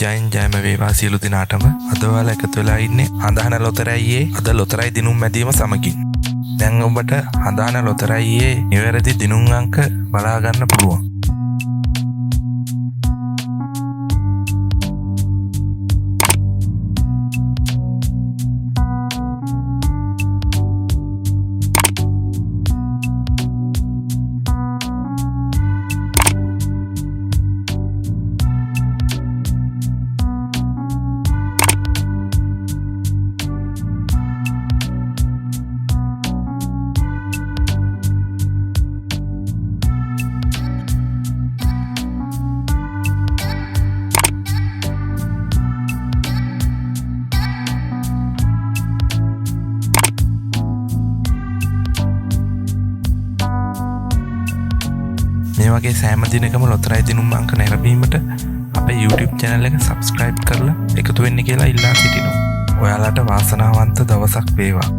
ජයෙන් ජයම වේවා සියලු දිනාටම. අද ඔයාලා එකතු වෙලා ඉන්නේ හඳහන ලොතරැයියේ අද ලොතරැයි දිනුම් මැදීම සමගින්. දැන් ඔබට හඳහන ලොතරැයියේ නිවැරදි දිනුම් අංක බලා ගන්න පුළුවන්. මේ වගේ සෑම දිනකම ලොතරැයි දිනුම් අංක නැරඹීමට අපේ YouTube channel එක subscribe කරලා එකතු වෙන්න කියලා ඉල්ලා සිටිනවා. ඔයාලට වාසනාවන්ත දවසක් වේවා.